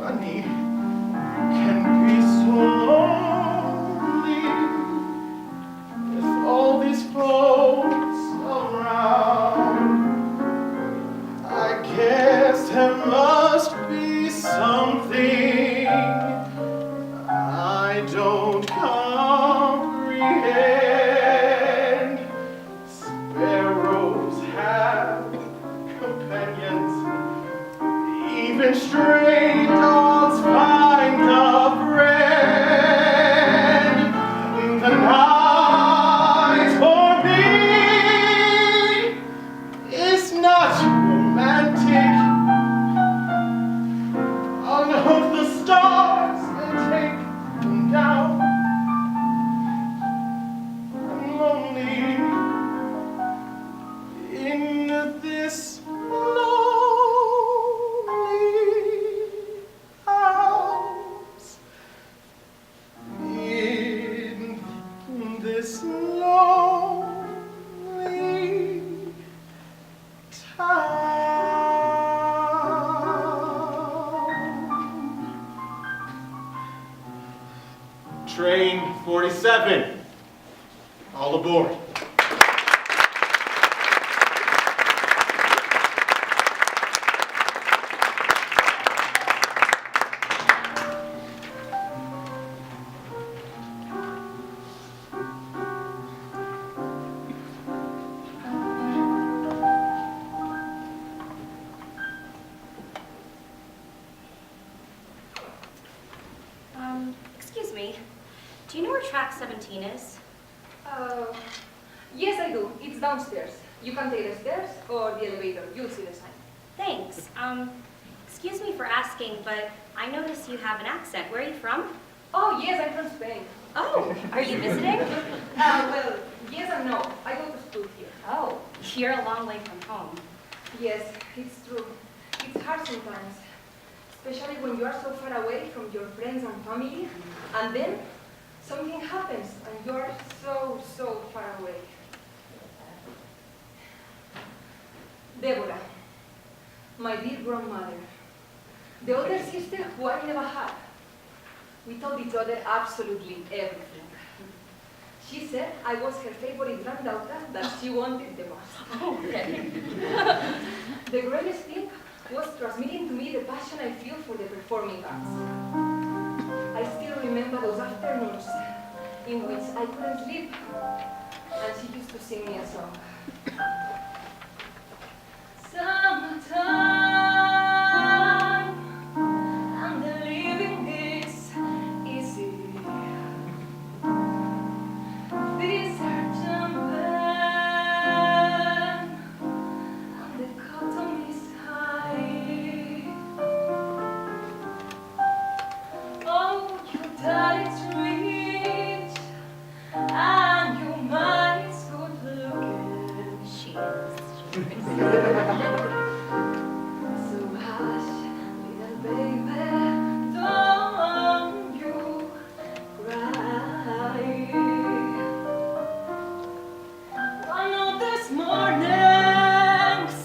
honey, can be so lonely with all these folks around. I guess there must be something I don't comprehend. Sparrows have companions, even stray dogs find a friend. The night for me is not romantic. Unhook the stars and take them down. I'm lonely in this lonely house. In this lonely town. Train 47, all aboard. Excuse me. Do you know where track 17 is? Yes, I do. It's downstairs. You can take the stairs or the elevator. You'll see the sign. Thanks. Excuse me for asking, but I notice you have an accent. Where are you from? Oh, yes, I'm from Spain. Oh, are you visiting? Well, yes and no. I go to school here. Oh, you're a long way from home. Yes, it's true. It's hard sometimes, especially when you are so far away from your friends and family, and then something happens and you are so far away. Deborah, my dear grandmother, the older sister who I never had. We told each other absolutely everything. She said I was her favorite granddaughter that she wanted the most. Okay. The greatest thing was transmitting to me the passion I feel for the performing arts. I still remember those afternoons in which I couldn't sleep, and she used to sing me a song. Summertime, and the living is easy. These are jumping, and the cotton is high. Oh, your daddy's rich, and your mommy's good looking. She is. So hush, little baby, don't you cry. One of these mornings,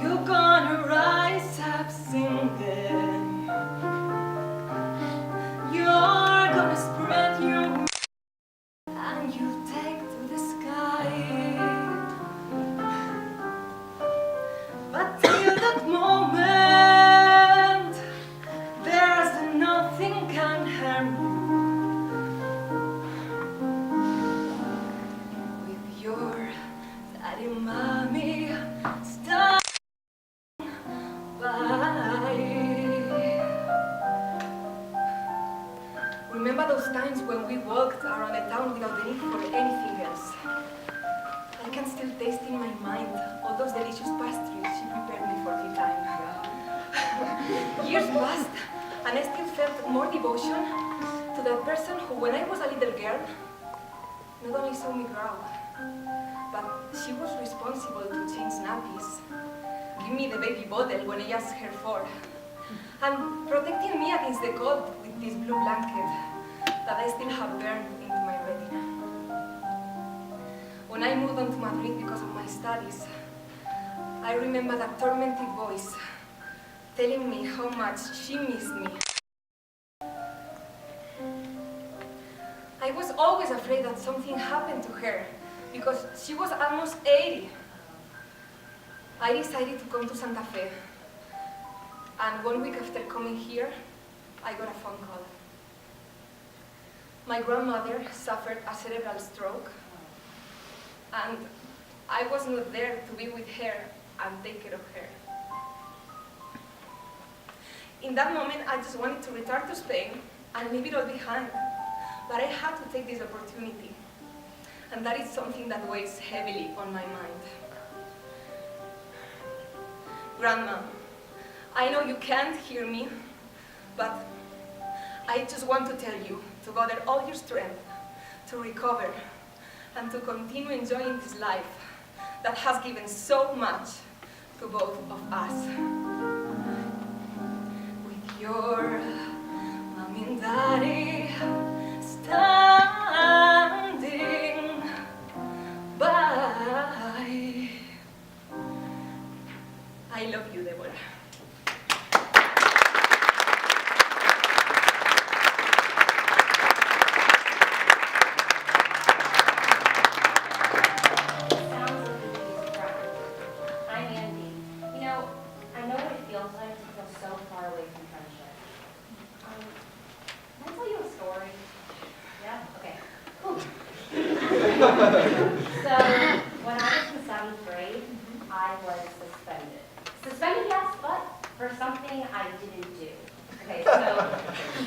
you're gonna rise up singing. You're gonna spread your wings and you take to the sky. But till that moment, there's nothing can harm you. With your daddy, mommy, stand by. Remember those times when we walked around the town without the need for anything else? I can still taste in my mind all those delicious pastries she prepared me for tea time. Years passed, and I still felt more devotion to that person who, when I was a little girl, not only saw me grow, but she was responsible to change nappies, give me the baby bottle when I asked her for, and protecting me against the cold with this blue blanket that I still have burned into my retina. When I moved on to Madrid because of my studies, I remember that tormented voice telling me how much she missed me. I was always afraid that something happened to her because she was almost 80. I decided to come to Santa Fe, and 1 week after coming here, I got a phone call. My grandmother suffered a cerebral stroke, and I was not there to be with her and take care of her. In that moment, I just wanted to return to Spain and leave it all behind, but I had to take this opportunity, and that is something that weighs heavily on my mind. Grandma, I know you can't hear me, but I just want to tell you to gather all your strength, to recover, and to continue enjoying this life that has given so much to both of us. With your mom and daddy standing by. I love you, Deborah. So, when I was in 7th grade, I was suspended. Suspended, yes, but for something I didn't do. Okay, so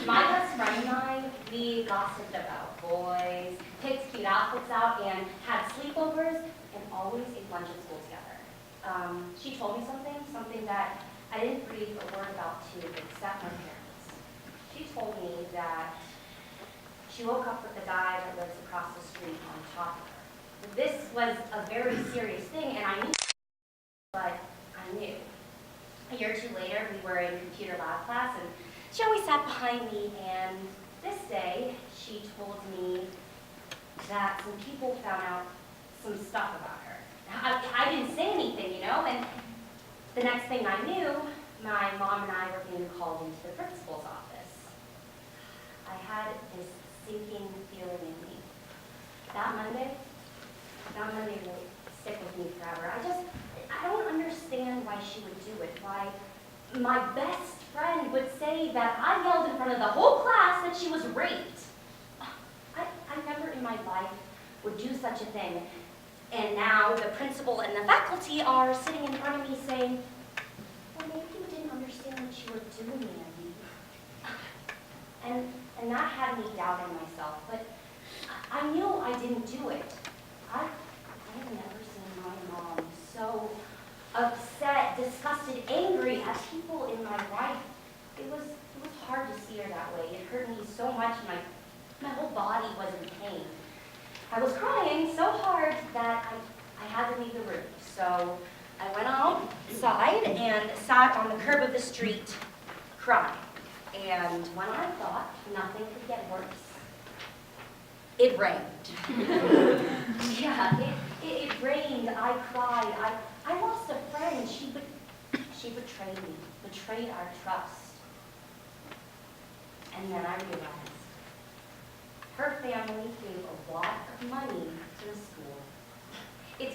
my best friend and I, we gossiped about boys, picked cute outfits out, and had sleepovers, and always ate lunch at school together. She told me something that I didn't breathe a word about to except my parents. She told me that she woke up with the guy that lives across the street on top of her. This was a very serious thing, and I knew, but I knew. A year or two later, we were in computer lab class, and she always sat behind me, and this day, she told me that some people found out some stuff about her. I didn't say anything, you know, and the next thing I knew, my mom and I were being called into the principal's office. I had this sinking feeling in me. That Monday will stick with me forever. I don't understand why she would do it, why my best friend would say that I yelled in front of the whole class that she was raped. I never in my life would do such a thing. And now the principal and the faculty are sitting in front of me saying, well, maybe you didn't understand what you were doing, Andy. And that had me doubting myself, but I knew I didn't do it. I have never seen my mom so upset, disgusted, angry at people in my life. It was hard to see her that way. It hurt me so much, my whole body was in pain. I was crying so hard that I had to leave the room. So I went outside and sat on the curb of the street crying. And when I thought nothing could get worse, it rained. Yeah, it rained. I cried. I lost a friend. She betrayed me, betrayed our trust. And then I realized her family gave a lot of money to the school. It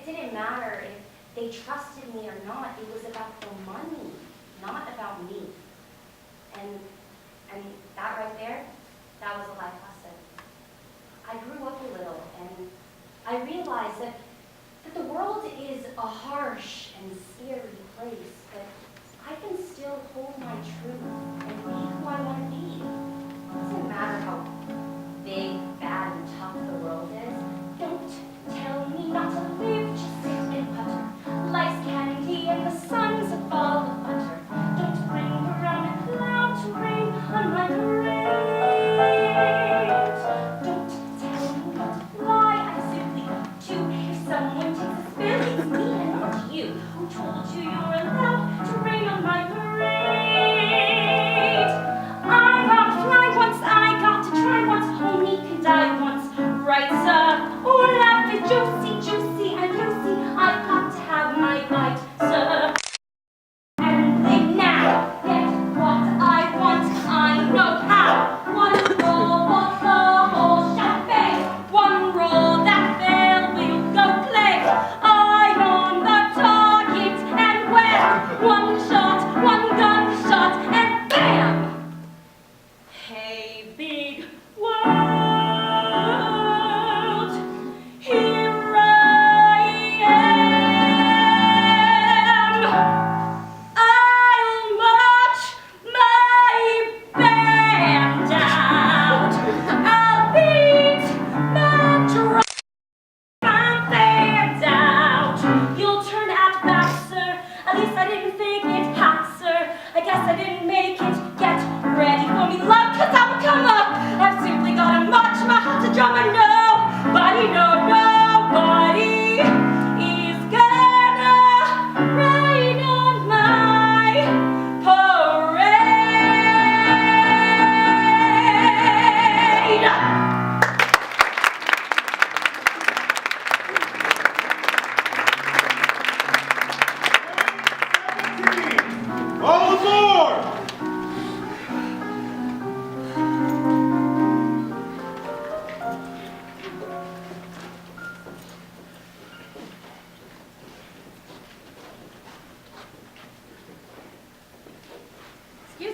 didn't matter if they trusted me or not. It was about the money, not about me. And that right there, that was a life lesson. I grew up a little, and I realized that the world is a harsh and scary place, but I can still hold my truth and be who I want to be. It doesn't matter how big, bad, and tough the world is. Don't tell me not to live, just sit and putter. Life's candy and the sun's a ball of butter. Don't bring around a cloud to rain on my parade.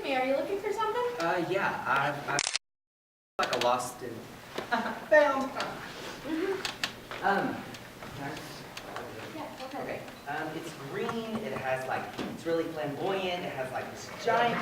me. Are you looking for something? Yeah, I'm like a lost and found. Yeah, Okay. It's green. It has like, it's really flamboyant. It has like this giant